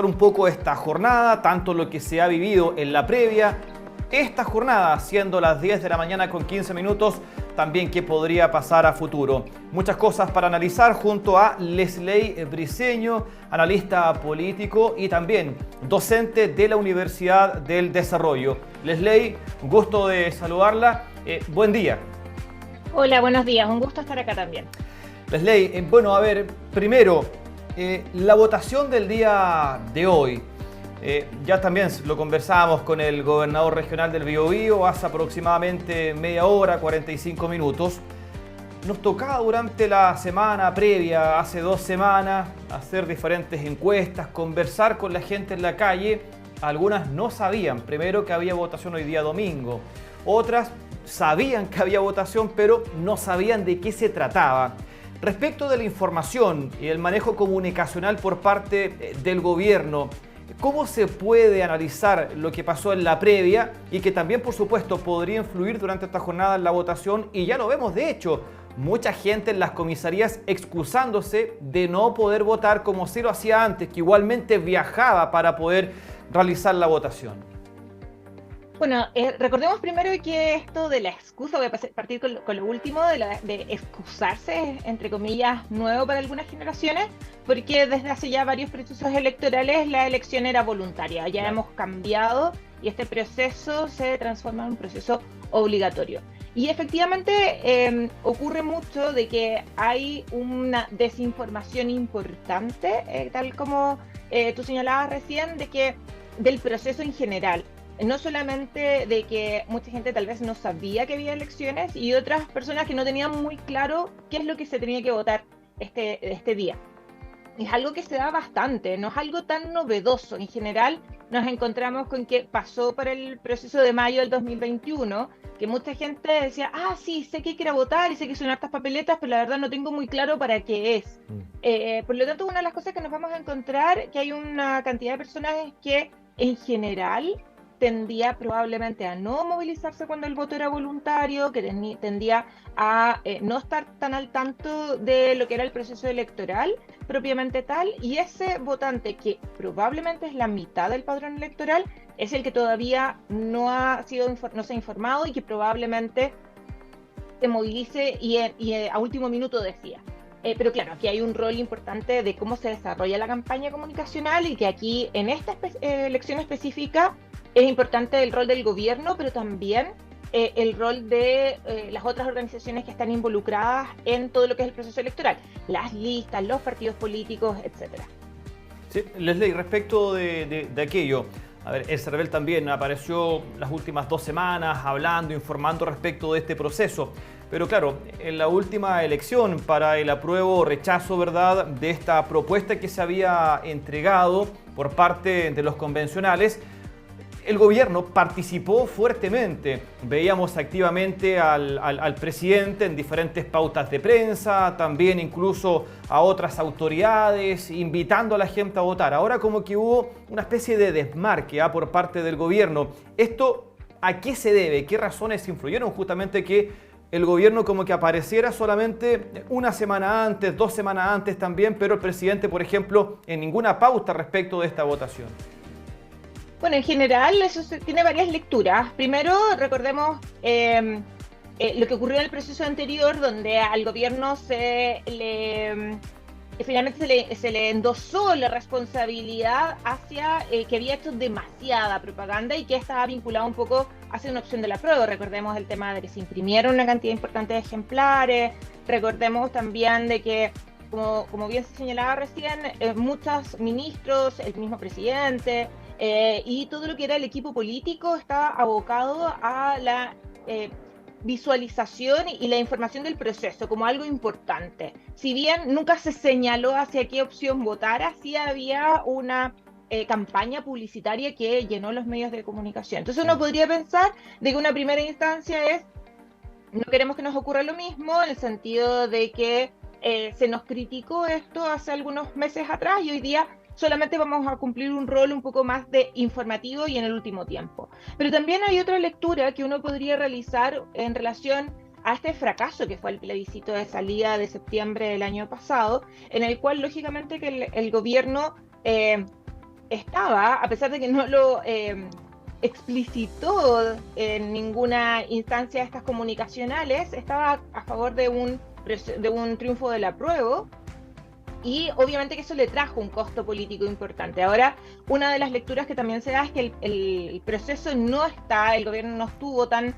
Un poco esta jornada, tanto lo que se ha vivido en la previa, esta jornada siendo las 10 de la mañana con 15 minutos, también qué podría pasar a futuro. Muchas cosas para analizar junto a Lesley Briceño, analista político y también docente de la Universidad del Desarrollo. Lesley, gusto de saludarla. Buen día. Hola, buenos días. Un gusto estar acá también. Lesley, bueno, a ver, primero, la votación del día de hoy, ya también lo conversábamos con el gobernador regional del Biobío hace aproximadamente media hora, 45 minutos. Nos tocaba durante la semana previa, hace 2 semanas, hacer diferentes encuestas, conversar con la gente en la calle. Algunas no sabían, primero, que había votación hoy día domingo. Otras sabían que había votación, pero no sabían de qué se trataba. Respecto de la información y el manejo comunicacional por parte del gobierno, ¿cómo se puede analizar lo que pasó en la previa y que también, por supuesto, podría influir durante esta jornada en la votación? Y ya lo vemos, de hecho, mucha gente en las comisarías excusándose de no poder votar como se lo hacía antes, que igualmente viajaba para poder realizar la votación. Bueno, recordemos primero que esto de la excusa, voy a partir con lo último, de excusarse, entre comillas, nuevo para algunas generaciones, porque desde hace ya varios procesos electorales la elección era voluntaria. Ya hemos cambiado y este proceso se transforma en un proceso obligatorio. Y efectivamente ocurre mucho de que hay una desinformación importante, tal como tú señalabas recién, de que del proceso en general. No solamente de que mucha gente tal vez no sabía que había elecciones y otras personas que no tenían muy claro qué es lo que se tenía que votar este día. Es algo que se da bastante, no es algo tan novedoso. En general nos encontramos con que pasó para el proceso de mayo del 2021, que mucha gente decía, sí, sé que hay que ir a votar y sé que son hartas papeletas, pero la verdad no tengo muy claro para qué es. Por lo tanto, una de las cosas que nos vamos a encontrar que hay una cantidad de personas que en general tendía probablemente a no movilizarse cuando el voto era voluntario, que tendía a no estar tan al tanto de lo que era el proceso electoral propiamente tal, y ese votante que probablemente es la mitad del padrón electoral es el que todavía no se ha informado y que probablemente se movilice y a último minuto decía. Pero claro, aquí hay un rol importante de cómo se desarrolla la campaña comunicacional y que aquí en esta elección específica es importante el rol del gobierno, pero también el rol de las otras organizaciones que están involucradas en todo lo que es el proceso electoral, las listas, los partidos políticos, etcétera. Sí, Lesley, respecto de aquello, a ver, el CERVEL también apareció las últimas 2 semanas hablando, informando respecto de este proceso. Pero claro, en la última elección para el apruebo o rechazo, ¿verdad?, de esta propuesta que se había entregado por parte de los convencionales, el gobierno participó fuertemente. Veíamos activamente al presidente en diferentes pautas de prensa, también incluso a otras autoridades, invitando a la gente a votar. Ahora como que hubo una especie de desmarque por parte del gobierno. ¿Esto a qué se debe? ¿Qué razones influyeron justamente que el gobierno como que apareciera solamente una semana antes, 2 semanas antes también, pero el presidente, por ejemplo, en ninguna pauta respecto de esta votación? Bueno, en general eso tiene varias lecturas. Primero, recordemos lo que ocurrió en el proceso anterior, donde al gobierno finalmente se le endosó la responsabilidad hacia que había hecho demasiada propaganda y que estaba vinculado un poco hacia una opción de la prueba. Recordemos el tema de que se imprimieron una cantidad importante de ejemplares. Recordemos también de que, como bien se señalaba recién, muchos ministros, el mismo presidente, y todo lo que era el equipo político estaba abocado a la visualización y la información del proceso como algo importante. Si bien nunca se señaló hacia qué opción votara, sí había una campaña publicitaria que llenó los medios de comunicación. Entonces uno podría pensar de que una primera instancia es, no queremos que nos ocurra lo mismo, en el sentido de que se nos criticó esto hace algunos meses atrás y hoy día solamente vamos a cumplir un rol un poco más de informativo y en el último tiempo. Pero también hay otra lectura que uno podría realizar en relación a este fracaso que fue el plebiscito de salida de septiembre del año pasado, en el cual lógicamente que el gobierno estaba, a pesar de que no lo explicitó en ninguna instancia de estas comunicacionales, estaba a favor de un triunfo del apruebo. Y obviamente que eso le trajo un costo político importante. Ahora, una de las lecturas que también se da es que el proceso no está, el gobierno no estuvo tan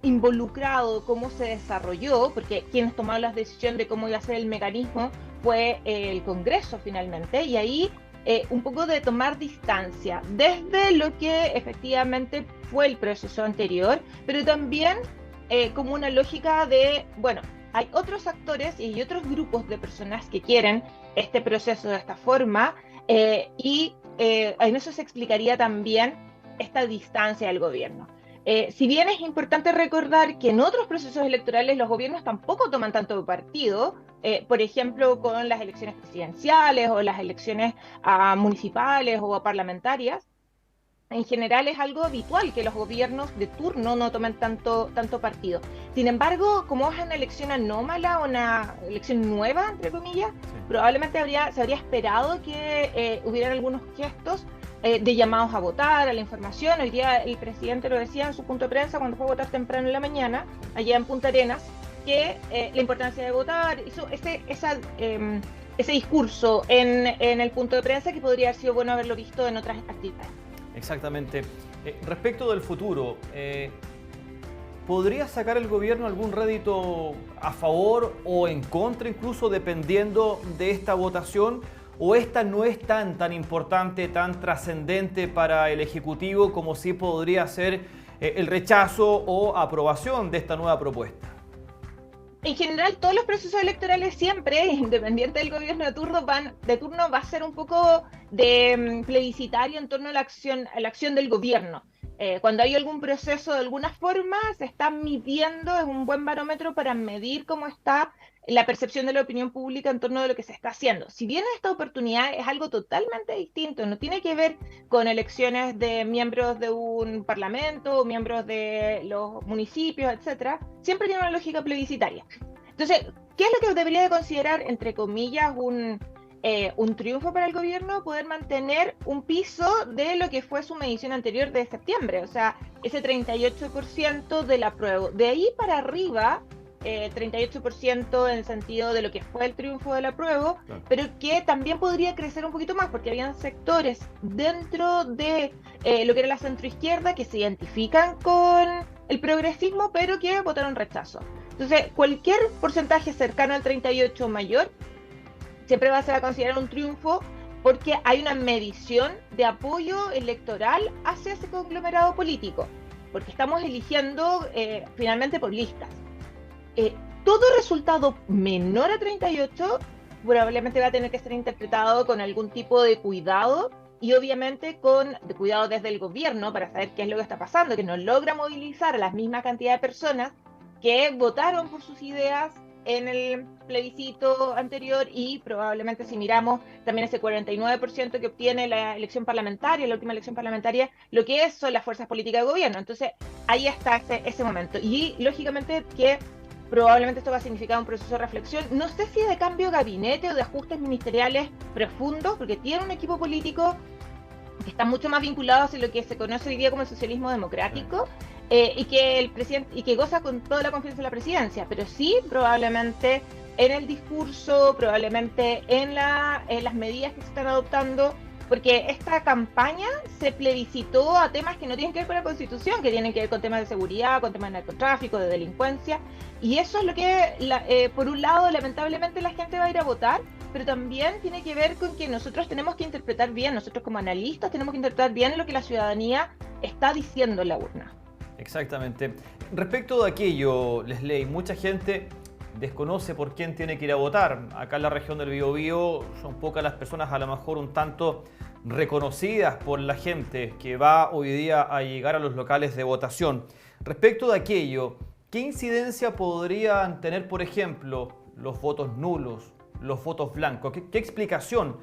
involucrado cómo se desarrolló, porque quienes tomaron la decisión de cómo iba a ser el mecanismo fue el Congreso finalmente, y ahí un poco de tomar distancia desde lo que efectivamente fue el proceso anterior, pero también como una lógica de, bueno, hay otros actores y hay otros grupos de personas que quieren este proceso de esta forma, y en eso se explicaría también esta distancia del gobierno. Si bien es importante recordar que en otros procesos electorales los gobiernos tampoco toman tanto partido, por ejemplo, con las elecciones presidenciales o las elecciones municipales o parlamentarias, en general es algo habitual que los gobiernos de turno no tomen tanto partido. Sin embargo, como es una elección anómala, una elección nueva, entre comillas, probablemente se habría esperado que hubieran algunos gestos de llamados a votar, a la información. Hoy día el presidente lo decía en su punto de prensa cuando fue a votar temprano en la mañana, allá en Punta Arenas, que la importancia de votar, hizo ese discurso en el punto de prensa que podría haber sido bueno haberlo visto en otras actividades. Exactamente. Respecto del futuro, ¿podría sacar el gobierno algún rédito a favor o en contra, incluso dependiendo de esta votación? ¿O esta no es tan importante, tan trascendente para el Ejecutivo como sí podría ser el rechazo o aprobación de esta nueva propuesta? En general, todos los procesos electorales siempre, independiente del gobierno de turno, va a ser un poco de plebiscitario en torno a la acción del gobierno. Cuando hay algún proceso de alguna forma, se está midiendo, es un buen barómetro para medir cómo está la percepción de la opinión pública en torno a lo que se está haciendo. Si bien esta oportunidad es algo totalmente distinto, no tiene que ver con elecciones de miembros de un parlamento, miembros de los municipios, etcétera, siempre tiene una lógica plebiscitaria. Entonces, ¿qué es lo que debería de considerar, entre comillas, un triunfo para el gobierno? Poder mantener un piso de lo que fue su medición anterior de septiembre, o sea, ese 38% del apruebo. De ahí para arriba, 38% en el sentido de lo que fue el triunfo del apruebo, claro, pero que también podría crecer un poquito más, porque habían sectores dentro de lo que era la centroizquierda que se identifican con el progresismo, pero que votaron rechazo. Entonces, cualquier porcentaje cercano al 38 mayor siempre va a ser a considerar un triunfo, porque hay una medición de apoyo electoral hacia ese conglomerado político, porque estamos eligiendo finalmente por listas. Todo resultado menor a 38 probablemente va a tener que ser interpretado con algún tipo de cuidado, y obviamente de cuidado desde el gobierno para saber qué es lo que está pasando, que no logra movilizar a la misma cantidad de personas que votaron por sus ideas en el plebiscito anterior, y probablemente si miramos también ese 49% que obtiene la elección parlamentaria, la última elección parlamentaria, lo que son las fuerzas políticas de gobierno. Entonces ahí está ese momento, y lógicamente que probablemente esto va a significar un proceso de reflexión, no sé si de cambio de gabinete o de ajustes ministeriales profundos, porque tiene un equipo político que está mucho más vinculado hacia lo que se conoce hoy día como el socialismo democrático, y que el presidente, y que goza con toda la confianza de la presidencia, pero sí probablemente en el discurso, probablemente en las medidas que se están adoptando, porque esta campaña se plebiscitó a temas que no tienen que ver con la Constitución, que tienen que ver con temas de seguridad, con temas de narcotráfico, de delincuencia, y eso es lo que, por un lado, lamentablemente la gente va a ir a votar, pero también tiene que ver con que nosotros tenemos que interpretar bien, nosotros como analistas tenemos que interpretar bien lo que la ciudadanía está diciendo en la urna. Exactamente. Respecto de aquello, Lesley, mucha gente desconoce por quién tiene que ir a votar. Acá en la región del Biobío son pocas las personas, a lo mejor un tanto reconocidas por la gente que va hoy día a llegar a los locales de votación. Respecto de aquello, ¿qué incidencia podrían tener, por ejemplo, los votos nulos, los votos blancos? ¿Qué explicación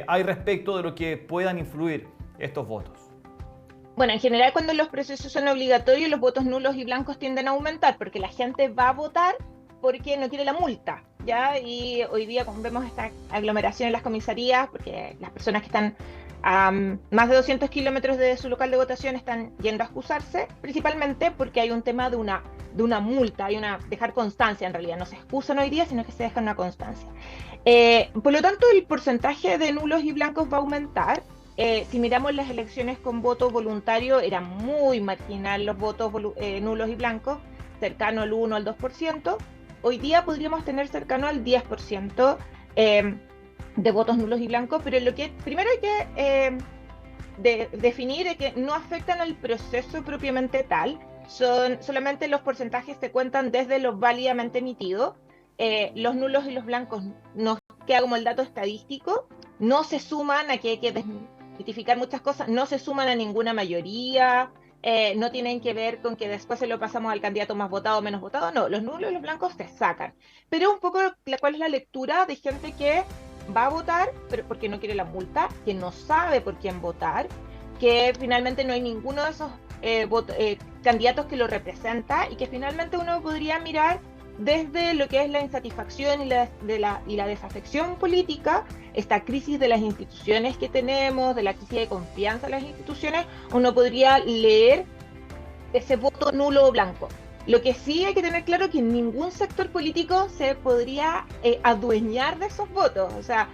hay respecto de lo que puedan influir estos votos? Bueno, en general cuando los procesos son obligatorios, los votos nulos y blancos tienden a aumentar, porque la gente va a votar porque no quiere la multa, ¿ya? Y hoy día, como vemos esta aglomeración en las comisarías, porque las personas que están a más de 200 kilómetros de su local de votación están yendo a excusarse, principalmente porque hay un tema de una multa, dejar constancia en realidad, no se excusan hoy día, sino que se deja una constancia. Por lo tanto, el porcentaje de nulos y blancos va a aumentar. Si miramos las elecciones con voto voluntario, era muy marginal los votos nulos y blancos, cercano al 1 al 2%. Hoy día podríamos tener cercano al 10% de votos nulos y blancos, pero lo que primero hay que definir es que no afectan al proceso propiamente tal, son solamente los porcentajes se cuentan desde lo válidamente emitido. Los nulos y los blancos nos queda como el dato estadístico, no se suman, aquí hay que desmitificar muchas cosas, no se suman a ninguna mayoría, no tienen que ver con que después se lo pasamos al candidato más votado o menos votado, no, los nulos y los blancos se sacan. Pero un poco cuál es la lectura de gente que va a votar, pero porque no quiere la multa, que no sabe por quién votar, que finalmente no hay ninguno de esos candidatos que lo representa y que finalmente uno podría mirar desde lo que es la insatisfacción y la desafección política, esta crisis de las instituciones que tenemos, de la crisis de confianza en las instituciones, uno podría leer ese voto nulo o blanco. Lo que sí hay que tener claro es que ningún sector político se podría adueñar de esos votos. O sea,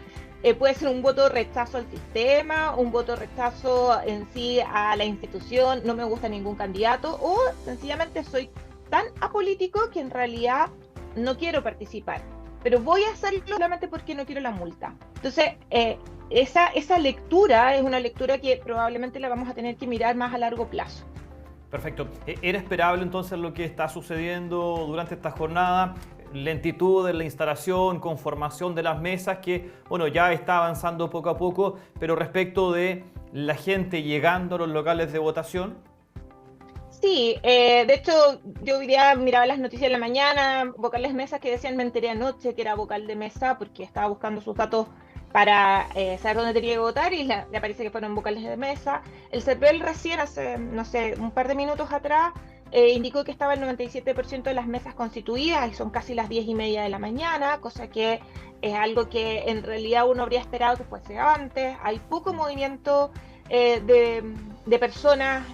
puede ser un voto rechazo al sistema, un voto rechazo en sí a la institución, no me gusta ningún candidato, o sencillamente soy tan apolítico que en realidad no quiero participar, pero voy a hacerlo solamente porque no quiero la multa. Entonces, esa lectura es una lectura que probablemente la vamos a tener que mirar más a largo plazo. Perfecto. ¿Era esperable entonces lo que está sucediendo durante esta jornada? Lentitud en la instalación, conformación de las mesas, que bueno, ya está avanzando poco a poco, pero respecto de la gente llegando a los locales de votación. Sí, de hecho yo hoy día miraba las noticias de la mañana, vocales mesas que decían, me enteré anoche que era vocal de mesa porque estaba buscando sus datos para saber dónde tenía que votar y le aparece que fueron vocales de mesa. El CEPEL recién hace, no sé, un par de minutos atrás indicó que estaba el 97% de las mesas constituidas y son casi las 10:30 de la mañana, cosa que es algo que en realidad uno habría esperado que fuese antes. Hay poco movimiento de personas.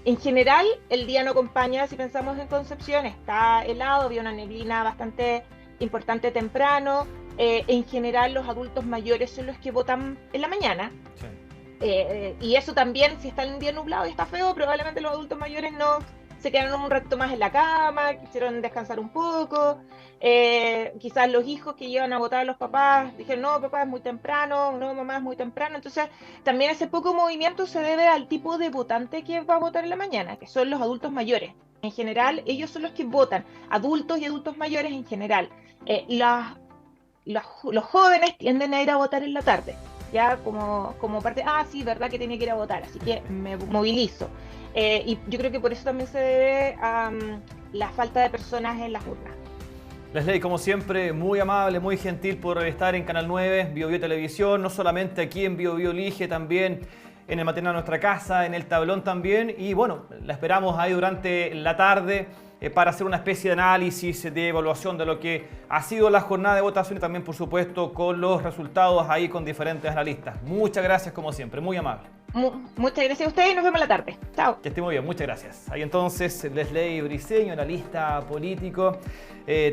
En general, el día no acompaña, si pensamos en Concepción, está helado, había una neblina bastante importante temprano. En general, los adultos mayores son los que votan en la mañana. Sí. Y eso también, si está en un día nublado y está feo, probablemente los adultos mayores no se quedaron un rato más en la cama, quisieron descansar un poco. Quizás los hijos que llevan a votar a los papás dijeron, no, papá, es muy temprano, no, mamá, es muy temprano. Entonces, también ese poco movimiento se debe al tipo de votante que va a votar en la mañana, que son los adultos mayores. En general, ellos son los que votan, adultos y adultos mayores en general. Los jóvenes tienden a ir a votar en la tarde, ya como parte, sí, verdad que tenía que ir a votar, así que me movilizo. Y yo creo que por eso también se debe a la falta de personas en las urnas. Leslie, como siempre, muy amable, muy gentil por estar en Canal 9, Bio Bio Televisión, no solamente aquí en Bio Bio Elige, también en el matinal Nuestra Casa, en el tablón también. Y bueno, la esperamos ahí durante la tarde para hacer una especie de análisis, de evaluación de lo que ha sido la jornada de votación y también, por supuesto, con los resultados ahí con diferentes analistas. Muchas gracias, como siempre, muy amable. Muchas gracias a ustedes y nos vemos en la tarde. Chao. Que esté muy bien, muchas gracias. Ahí entonces Leslie Briceño, analista político,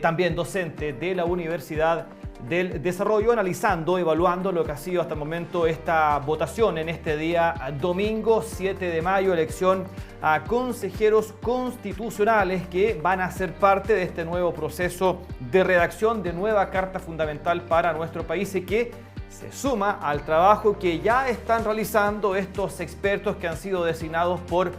también docente de la Universidad del Desarrollo, analizando, evaluando lo que ha sido hasta el momento esta votación en este día domingo 7 de mayo, elección a consejeros constitucionales que van a ser parte de este nuevo proceso de redacción de nueva Carta Fundamental para nuestro país y que se suma al trabajo que ya están realizando estos expertos que han sido designados por